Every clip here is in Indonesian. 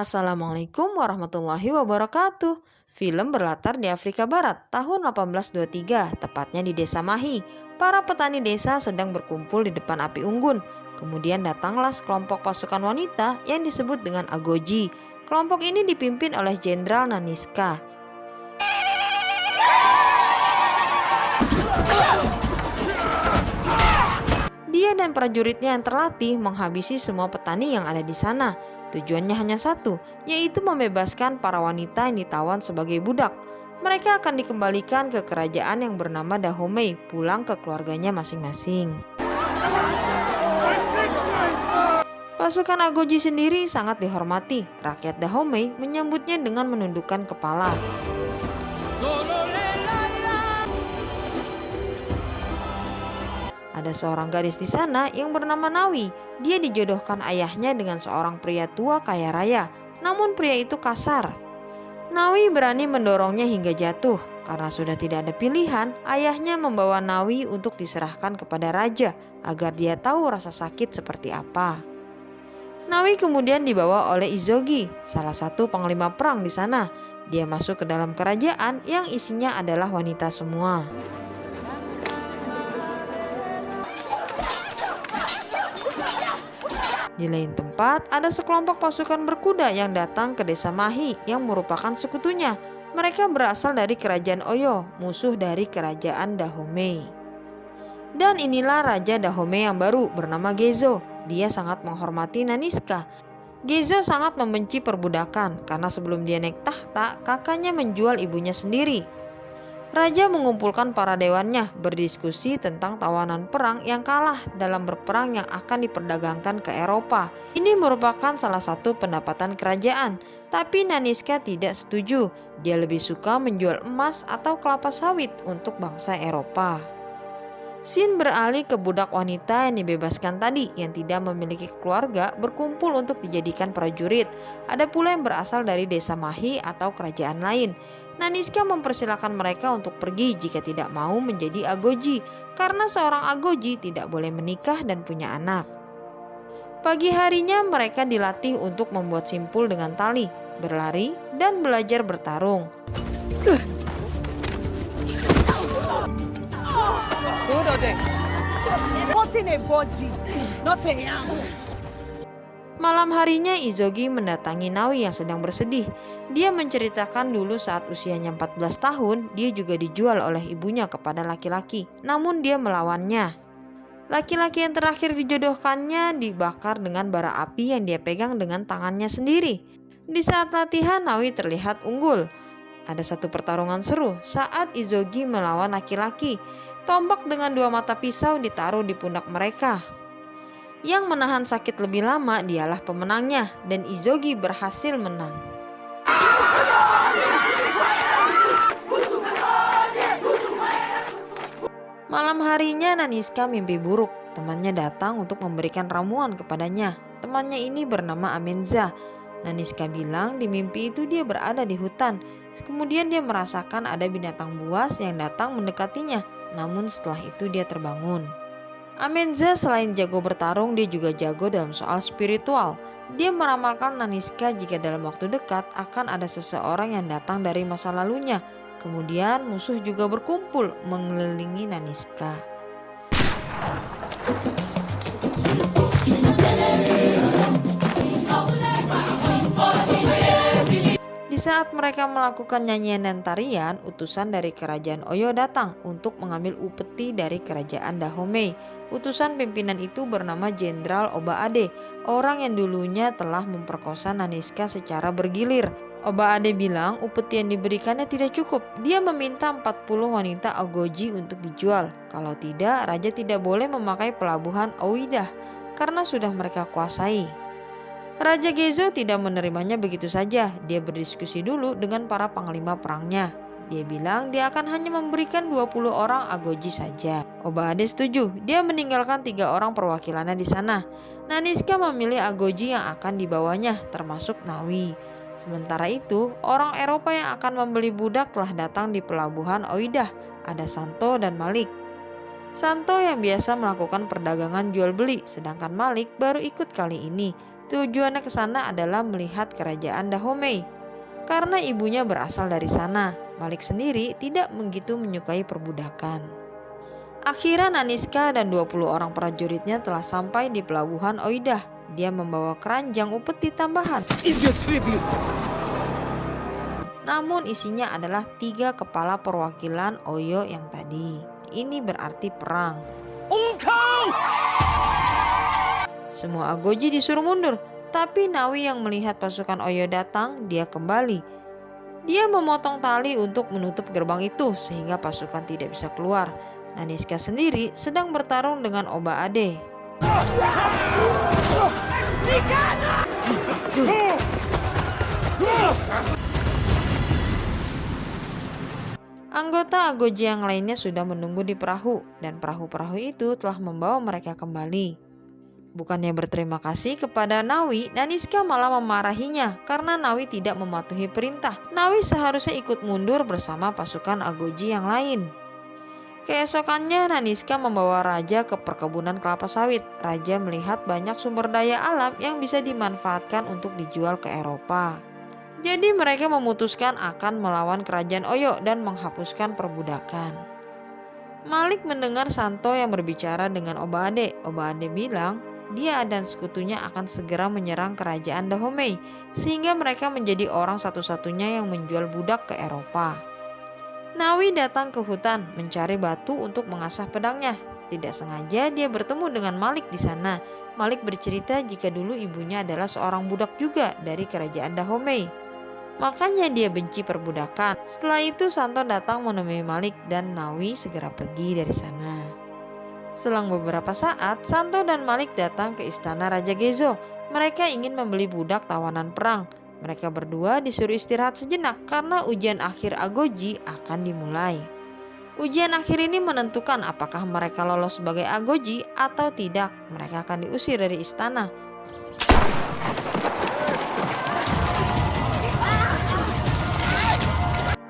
Assalamualaikum warahmatullahi wabarakatuh. Film berlatar di Afrika Barat tahun 1823, tepatnya di Desa Mahi. Para petani desa sedang berkumpul di depan api unggun. Kemudian datanglah sekelompok pasukan wanita yang disebut dengan Agoji. Kelompok ini dipimpin oleh Jenderal Naniska. Dia dan prajuritnya yang terlatih menghabisi semua petani yang ada di sana. Tujuannya hanya satu, yaitu membebaskan para wanita yang ditawan sebagai budak. Mereka akan dikembalikan ke kerajaan yang bernama Dahomey, pulang ke keluarganya masing-masing. Pasukan Agoji sendiri sangat dihormati. Rakyat Dahomey menyambutnya dengan menundukkan kepala. Ada seorang gadis di sana yang bernama Nawi. Dia dijodohkan ayahnya dengan seorang pria tua kaya raya. Namun pria itu kasar. Nawi berani mendorongnya hingga jatuh. Karena sudah tidak ada pilihan, ayahnya membawa Nawi untuk diserahkan kepada raja agar dia tahu rasa sakit seperti apa. Nawi kemudian dibawa oleh Izogi, salah satu panglima perang di sana. Dia masuk ke dalam kerajaan yang isinya adalah wanita semua. Di lain tempat, ada sekelompok pasukan berkuda yang datang ke desa Mahi yang merupakan sekutunya. Mereka berasal dari kerajaan Oyo, musuh dari kerajaan Dahomey. Dan inilah Raja Dahomey yang baru bernama Gezo. Dia sangat menghormati Naniska. Gezo sangat membenci perbudakan karena sebelum dia naik tahta, kakaknya menjual ibunya sendiri. Raja mengumpulkan para dewannya berdiskusi tentang tawanan perang yang kalah dalam berperang yang akan diperdagangkan ke Eropa. Ini merupakan salah satu pendapatan kerajaan, tapi Naniska tidak setuju. Dia lebih suka menjual emas atau kelapa sawit untuk bangsa Eropa. Scene beralih ke budak wanita yang dibebaskan tadi yang tidak memiliki keluarga berkumpul untuk dijadikan prajurit. Ada pula yang berasal dari desa Mahi atau kerajaan lain. Naniska mempersilahkan mereka untuk pergi jika tidak mau menjadi Agoji, karena seorang Agoji tidak boleh menikah dan punya anak. Pagi harinya mereka dilatih untuk membuat simpul dengan tali, berlari, dan belajar bertarung. Malam harinya Izogi mendatangi Nawi yang sedang bersedih. Dia menceritakan dulu saat usianya 14 tahun, dia juga dijual oleh ibunya kepada laki-laki. Namun dia melawannya. Laki-laki yang terakhir dijodohkannya dibakar dengan bara api yang dia pegang dengan tangannya sendiri. Di saat latihan, Nawi terlihat unggul. Ada satu pertarungan seru saat Izogi melawan laki-laki. Tombak dengan dua mata pisau ditaruh di pundak mereka. Yang menahan sakit lebih lama dialah pemenangnya, dan Izogi berhasil menang. Malam harinya Naniska mimpi buruk. Temannya datang untuk memberikan ramuan kepadanya. Temannya ini bernama Amenza. Naniska bilang di mimpi itu dia berada di hutan. Kemudian dia merasakan ada binatang buas yang datang mendekatinya. Namun setelah itu dia terbangun. Amenza selain jago bertarung, dia juga jago dalam soal spiritual. Dia meramalkan Naniska jika dalam waktu dekat akan ada seseorang yang datang dari masa lalunya. Kemudian musuh juga berkumpul mengelilingi Naniska. Di saat mereka melakukan nyanyian dan tarian, utusan dari kerajaan Oyo datang untuk mengambil upeti dari kerajaan Dahomey. Utusan pimpinan itu bernama Jenderal Oba Ade, orang yang dulunya telah memperkosa Naniska secara bergilir. Oba Ade bilang upeti yang diberikannya tidak cukup. Dia meminta 40 wanita Agoji untuk dijual. Kalau tidak, raja tidak boleh memakai pelabuhan Ouidah karena sudah mereka kuasai. Raja Gezo tidak menerimanya begitu saja. Dia berdiskusi dulu dengan para panglima perangnya. Dia bilang dia akan hanya memberikan 20 orang Agoji saja. Oba Ade setuju. Dia meninggalkan 3 orang perwakilannya di sana. Naniska memilih Agoji yang akan dibawanya, termasuk Nawi. Sementara itu, orang Eropa yang akan membeli budak telah datang di pelabuhan Ouidah. Ada Santo dan Malik. Santo yang biasa melakukan perdagangan jual beli, sedangkan Malik baru ikut kali ini. Tujuannya ke sana adalah melihat kerajaan Dahomey. Karena ibunya berasal dari sana, Malik sendiri tidak begitu menyukai perbudakan. Akhirnya Naniska dan 20 orang prajuritnya telah sampai di pelabuhan Oidah. Dia membawa keranjang upeti tambahan. Namun isinya adalah 3 kepala perwakilan Oyo yang tadi. Ini berarti perang. Semua Agoji disuruh mundur, tapi Nawi yang melihat pasukan Oyo datang, dia kembali. Dia memotong tali untuk menutup gerbang itu sehingga pasukan tidak bisa keluar. Naniska sendiri sedang bertarung dengan Oba Ade. Anggota Agoji yang lainnya sudah menunggu di perahu, dan perahu-perahu itu telah membawa mereka kembali. Bukannya berterima kasih kepada Nawi, Naniska malah memarahinya karena Nawi tidak mematuhi perintah. Nawi seharusnya ikut mundur bersama pasukan Agoji yang lain. Keesokannya Naniska membawa raja ke perkebunan kelapa sawit. Raja melihat banyak sumber daya alam yang bisa dimanfaatkan untuk dijual ke Eropa. Jadi mereka memutuskan akan melawan kerajaan Oyo dan menghapuskan perbudakan. Malik mendengar Santo yang berbicara dengan Oba Ade. Oba Ade bilang dia dan sekutunya akan segera menyerang kerajaan Dahomey sehingga mereka menjadi orang satu-satunya yang menjual budak ke Eropa. Nawi datang ke hutan mencari batu untuk mengasah pedangnya. Tidak sengaja dia bertemu dengan Malik di sana. Malik bercerita jika dulu ibunya adalah seorang budak juga dari kerajaan Dahomey. Makanya dia benci perbudakan. Setelah itu Santo datang menemui Malik dan Nawi segera pergi dari sana. Selang beberapa saat, Santo dan Malik datang ke istana Raja Gezo. Mereka ingin membeli budak tawanan perang. Mereka berdua disuruh istirahat sejenak karena ujian akhir Agoji akan dimulai. Ujian akhir ini menentukan apakah mereka lolos sebagai Agoji atau tidak. Mereka akan diusir dari istana.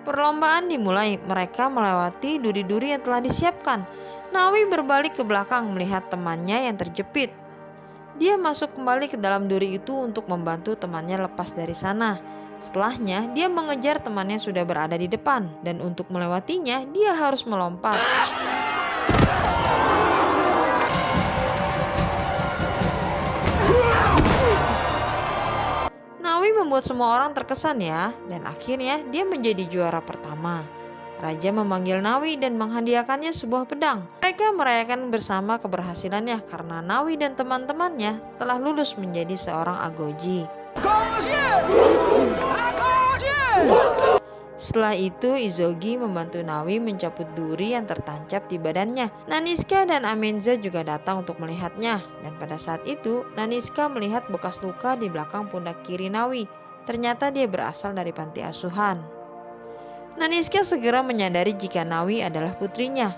Perlombaan dimulai. Mereka melewati duri-duri yang telah disiapkan. Nawi berbalik ke belakang melihat temannya yang terjepit. Dia masuk kembali ke dalam duri itu untuk membantu temannya lepas dari sana. Setelahnya, dia mengejar temannya sudah berada di depan, dan untuk melewatinya, dia harus melompat. Nawi membuat semua orang terkesan ya, dan akhirnya dia menjadi juara pertama. Raja memanggil Nawi dan menghadiahkannya sebuah pedang. Mereka merayakan bersama keberhasilannya karena Nawi dan teman-temannya telah lulus menjadi seorang Agoji. Setelah itu Izogi membantu Nawi mencabut duri yang tertancap di badannya. Naniska dan Amenza juga datang untuk melihatnya. Dan pada saat itu Naniska melihat bekas luka di belakang pundak kiri Nawi. Ternyata dia berasal dari panti asuhan. Naniska segera menyadari jika Nawi adalah putrinya.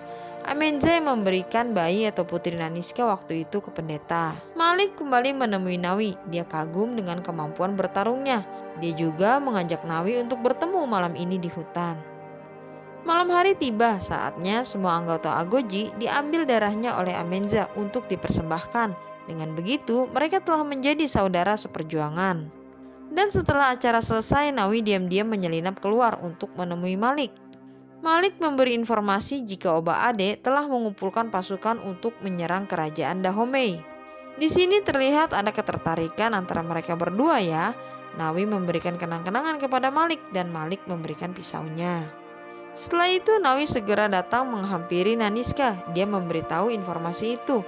Amenza yang memberikan bayi atau putri Naniska waktu itu ke pendeta. Malik kembali menemui Nawi. Dia kagum dengan kemampuan bertarungnya. Dia juga mengajak Nawi untuk bertemu malam ini di hutan. Malam hari tiba, saatnya semua anggota Agoji diambil darahnya oleh Amenza untuk dipersembahkan. Dengan begitu, mereka telah menjadi saudara seperjuangan. Dan setelah acara selesai, Nawi diam-diam menyelinap keluar untuk menemui Malik. Malik memberi informasi jika Oba Ade telah mengumpulkan pasukan untuk menyerang kerajaan Dahomey. Di sini terlihat ada ketertarikan antara mereka berdua ya. Nawi memberikan kenang-kenangan kepada Malik dan Malik memberikan pisaunya. Setelah itu Nawi segera datang menghampiri Naniska. Dia memberitahu informasi itu.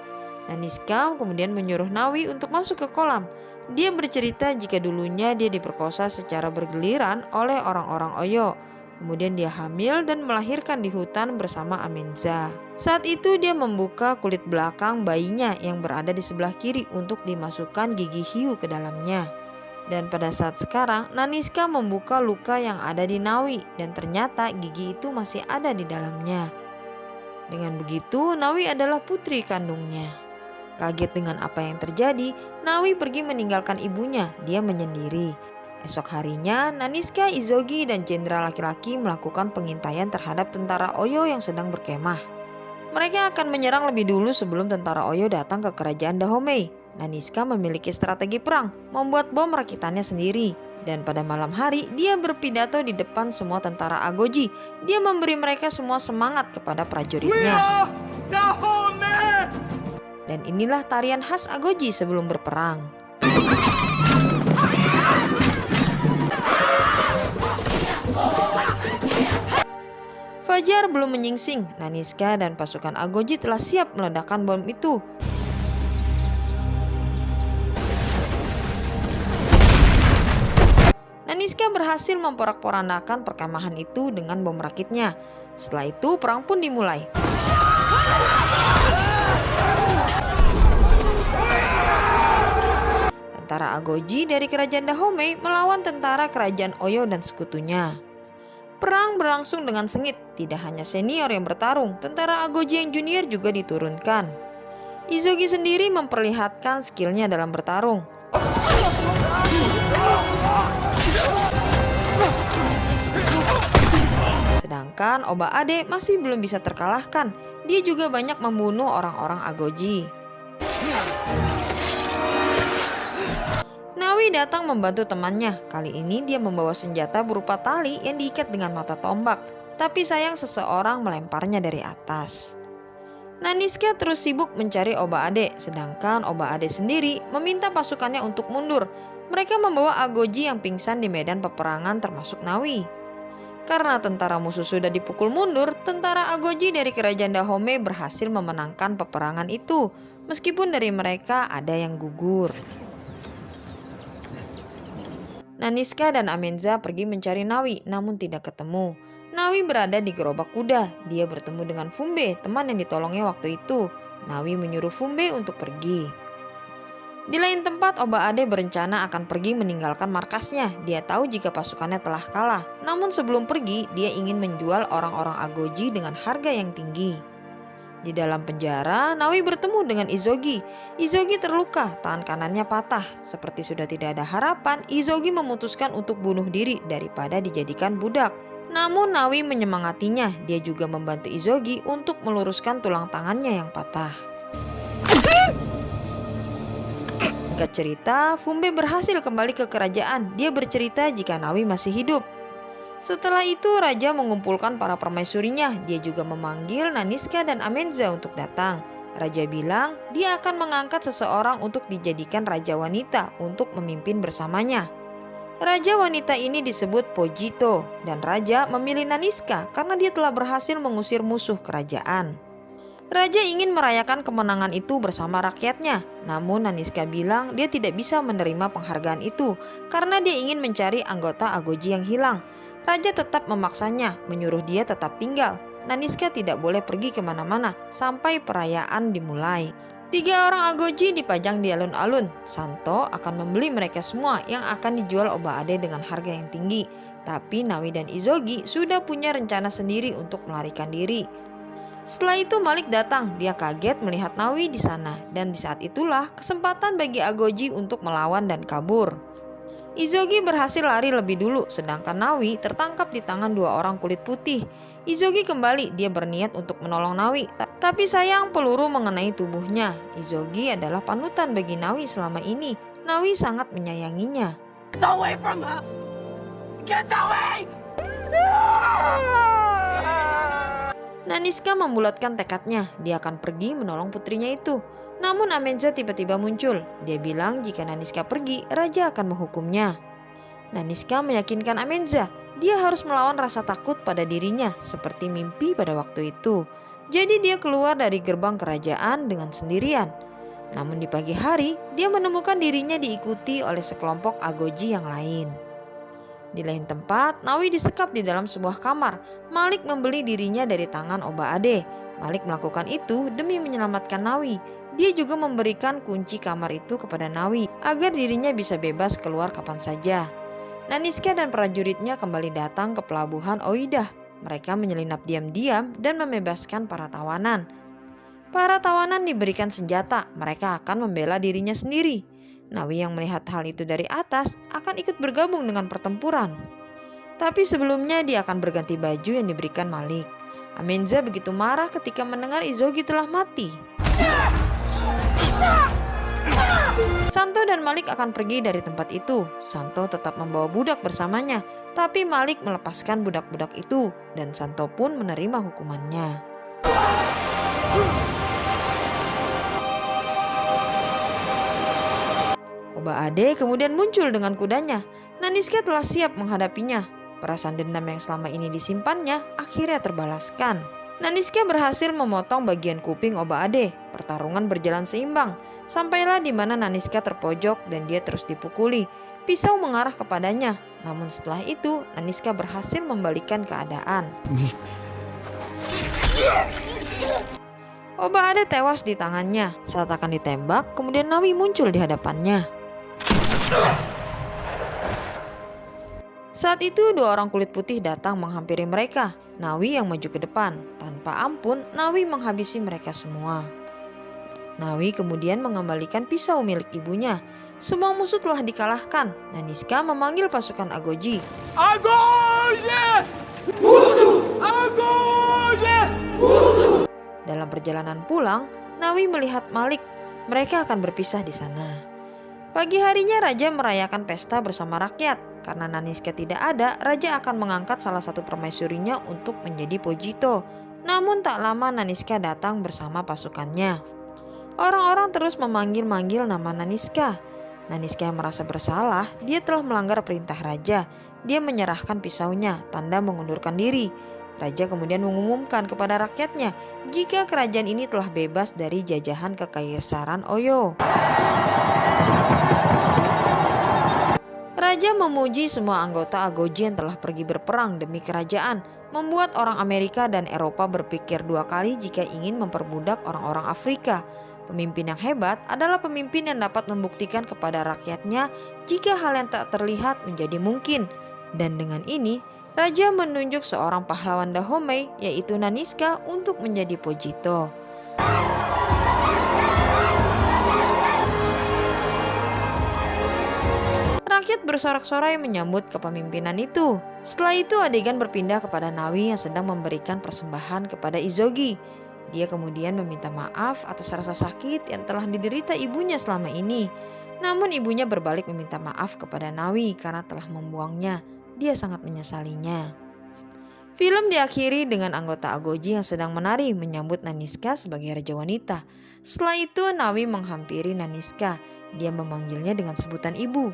Naniska kemudian menyuruh Nawi untuk masuk ke kolam. Dia bercerita jika dulunya dia diperkosa secara bergiliran oleh orang-orang Oyo. Kemudian dia hamil dan melahirkan di hutan bersama Amenza. Saat itu dia membuka kulit belakang bayinya yang berada di sebelah kiri untuk dimasukkan gigi hiu ke dalamnya. Dan pada saat sekarang Naniska membuka luka yang ada di Nawi dan ternyata gigi itu masih ada di dalamnya. Dengan begitu Nawi adalah putri kandungnya. Kaget dengan apa yang terjadi, Nawi pergi meninggalkan ibunya. Dia menyendiri. Esok harinya, Naniska, Izogi, dan jenderal laki-laki melakukan pengintaian terhadap tentara Oyo yang sedang berkemah. Mereka akan menyerang lebih dulu sebelum tentara Oyo datang ke kerajaan Dahomey. Naniska memiliki strategi perang, membuat bom rakitannya sendiri. Dan pada malam hari, dia berpidato di depan semua tentara Agoji. Dia memberi mereka semua semangat kepada prajuritnya. Dan inilah tarian khas Agoji sebelum berperang. Fajar belum menyingsing, Naniska dan pasukan Agoji telah siap meledakkan bom itu. Naniska berhasil memporak-porandakan perkemahan itu dengan bom rakitnya. Setelah itu perang pun dimulai. Tentara Agoji dari kerajaan Dahomey melawan tentara kerajaan Oyo dan sekutunya. Perang berlangsung dengan sengit, tidak hanya senior yang bertarung, tentara Agoji yang junior juga diturunkan. Izogi sendiri memperlihatkan skillnya dalam bertarung. Sedangkan Oba Ade masih belum bisa terkalahkan, dia juga banyak membunuh orang-orang Agoji. Nawi datang membantu temannya. Kali ini dia membawa senjata berupa tali yang diikat dengan mata tombak. Tapi sayang seseorang melemparnya dari atas. Naniska terus sibuk mencari Oba Ade. Sedangkan Oba Ade sendiri meminta pasukannya untuk mundur. Mereka membawa Agoji yang pingsan di medan peperangan termasuk Nawi. Karena tentara musuh sudah dipukul mundur, tentara Agoji dari kerajaan Dahomey berhasil memenangkan peperangan itu. Meskipun dari mereka ada yang gugur. Naniska dan Amenza pergi mencari Nawi namun tidak ketemu. Nawi berada di gerobak kuda. Dia bertemu dengan Fumbe, teman yang ditolongnya waktu itu. Nawi menyuruh Fumbe untuk pergi. Di lain tempat, Oba Ade berencana akan pergi meninggalkan markasnya. Dia tahu jika pasukannya telah kalah. Namun sebelum pergi, dia ingin menjual orang-orang Agoji dengan harga yang tinggi. Di dalam penjara, Nawi bertemu dengan Izogi. Izogi terluka, tangan kanannya patah. Seperti sudah tidak ada harapan, Izogi memutuskan untuk bunuh diri daripada dijadikan budak. Namun Nawi menyemangatinya, dia juga membantu Izogi untuk meluruskan tulang tangannya yang patah. Singkat cerita, Fumbe berhasil kembali ke kerajaan. Dia bercerita jika Nawi masih hidup. Setelah itu raja mengumpulkan para permaisurinya. Dia juga memanggil Naniska dan Amenza untuk datang. Raja bilang dia akan mengangkat seseorang untuk dijadikan raja wanita untuk memimpin bersamanya. Raja wanita ini disebut Pojito dan raja memilih Naniska karena dia telah berhasil mengusir musuh kerajaan. Raja ingin merayakan kemenangan itu bersama rakyatnya. Namun Naniska bilang dia tidak bisa menerima penghargaan itu karena dia ingin mencari anggota Agoji yang hilang. Raja tetap memaksanya, menyuruh dia tetap tinggal. Naniska tidak boleh pergi kemana-mana sampai perayaan dimulai. 3 orang Agoji dipajang di alun-alun. Santo akan membeli mereka semua yang akan dijual Oba Ade dengan harga yang tinggi. Tapi Nawi dan Izogi sudah punya rencana sendiri untuk melarikan diri. Setelah itu Malik datang. Dia kaget melihat Nawi di sana. Dan di saat itulah kesempatan bagi Agoji untuk melawan dan kabur. Izogi berhasil lari lebih dulu, sedangkan Nawi tertangkap di tangan 2 orang kulit putih. Izogi kembali, dia berniat untuk menolong Nawi, tapi sayang peluru mengenai tubuhnya. Izogi adalah panutan bagi Nawi selama ini. Nawi sangat menyayanginya. Get away from her! Get away! Naniska membulatkan tekadnya, dia akan pergi menolong putrinya itu. Namun Amenza tiba-tiba muncul. Dia bilang jika Naniska pergi, raja akan menghukumnya. Naniska meyakinkan Amenza, dia harus melawan rasa takut pada dirinya seperti mimpi pada waktu itu. Jadi dia keluar dari gerbang kerajaan dengan sendirian. Namun di pagi hari, dia menemukan dirinya diikuti oleh sekelompok Agoji yang lain. Di lain tempat, Nawi disekap di dalam sebuah kamar. Malik membeli dirinya dari tangan Oba Ade. Malik melakukan itu demi menyelamatkan Nawi. Dia juga memberikan kunci kamar itu kepada Nawi agar dirinya bisa bebas keluar kapan saja. Naniska dan prajuritnya kembali datang ke pelabuhan Oidah. Mereka menyelinap diam-diam dan membebaskan para tawanan. Para tawanan diberikan senjata, mereka akan membela dirinya sendiri. Nawi yang melihat hal itu dari atas akan ikut bergabung dengan pertempuran. Tapi sebelumnya dia akan berganti baju yang diberikan Malik. Amenza begitu marah ketika mendengar Izogi telah mati. Santo dan Malik akan pergi dari tempat itu. Santo tetap membawa budak bersamanya, tapi Malik melepaskan budak-budak itu dan Santo pun menerima hukumannya. Oba Ade kemudian muncul dengan kudanya. Naniska telah siap menghadapinya. Perasaan dendam yang selama ini disimpannya akhirnya terbalaskan. Naniska berhasil memotong bagian kuping Oba Ade. Pertarungan berjalan seimbang. Sampailah di mana Naniska terpojok dan dia terus dipukuli. Pisau mengarah kepadanya. Namun setelah itu, Naniska berhasil membalikan keadaan. Oba Ade tewas di tangannya. Saat akan ditembak, kemudian Nawi muncul di hadapannya. Saat itu dua orang kulit putih datang menghampiri mereka. Nawi yang maju ke depan. Tanpa ampun, Nawi menghabisi mereka semua. Nawi kemudian mengembalikan pisau milik ibunya. Semua musuh telah dikalahkan. Naniska memanggil pasukan Agoji. Agoge! Musuh! Agoge! Musuh! Dalam perjalanan pulang, Nawi melihat Malik. Mereka akan berpisah di sana. Pagi harinya Raja merayakan pesta bersama rakyat. Karena Naniska tidak ada, Raja akan mengangkat salah satu permaisurinya untuk menjadi Pojito. Namun tak lama Naniska datang bersama pasukannya. Orang-orang terus memanggil-manggil nama Naniska. Naniska yang merasa bersalah, dia telah melanggar perintah Raja. Dia menyerahkan pisaunya, tanda mengundurkan diri. Raja kemudian mengumumkan kepada rakyatnya jika kerajaan ini telah bebas dari jajahan kekaisaran Oyo. Raja memuji semua anggota Agoji yang telah pergi berperang demi kerajaan, membuat orang Amerika dan Eropa berpikir dua kali jika ingin memperbudak orang-orang Afrika. Pemimpin yang hebat adalah pemimpin yang dapat membuktikan kepada rakyatnya jika hal yang tak terlihat menjadi mungkin. Dan dengan ini, Raja menunjuk seorang pahlawan Dahomey, yaitu Naniska, untuk menjadi Pojito. Rakyat bersorak-sorai menyambut kepemimpinan itu. Setelah itu adegan berpindah kepada Nawi yang sedang memberikan persembahan kepada Izogi. Dia kemudian meminta maaf atas rasa sakit yang telah diderita ibunya selama ini. Namun ibunya berbalik meminta maaf kepada Nawi karena telah membuangnya. Dia sangat menyesalinya. Film diakhiri dengan anggota Agoji yang sedang menari menyambut Naniska sebagai raja wanita. Setelah itu Nawi menghampiri Naniska. Dia memanggilnya dengan sebutan ibu.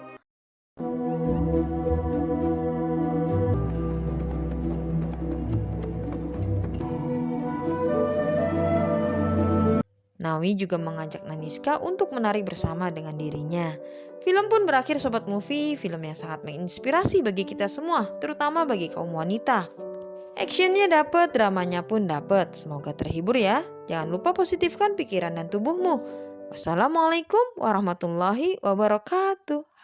Nawi juga mengajak Naniska untuk menari bersama dengan dirinya. Film pun berakhir Sobat Movie, film yang sangat menginspirasi bagi kita semua, terutama bagi kaum wanita. Actionnya dapet, dramanya pun dapet. Semoga terhibur ya. Jangan lupa positifkan pikiran dan tubuhmu. Wassalamualaikum warahmatullahi wabarakatuh.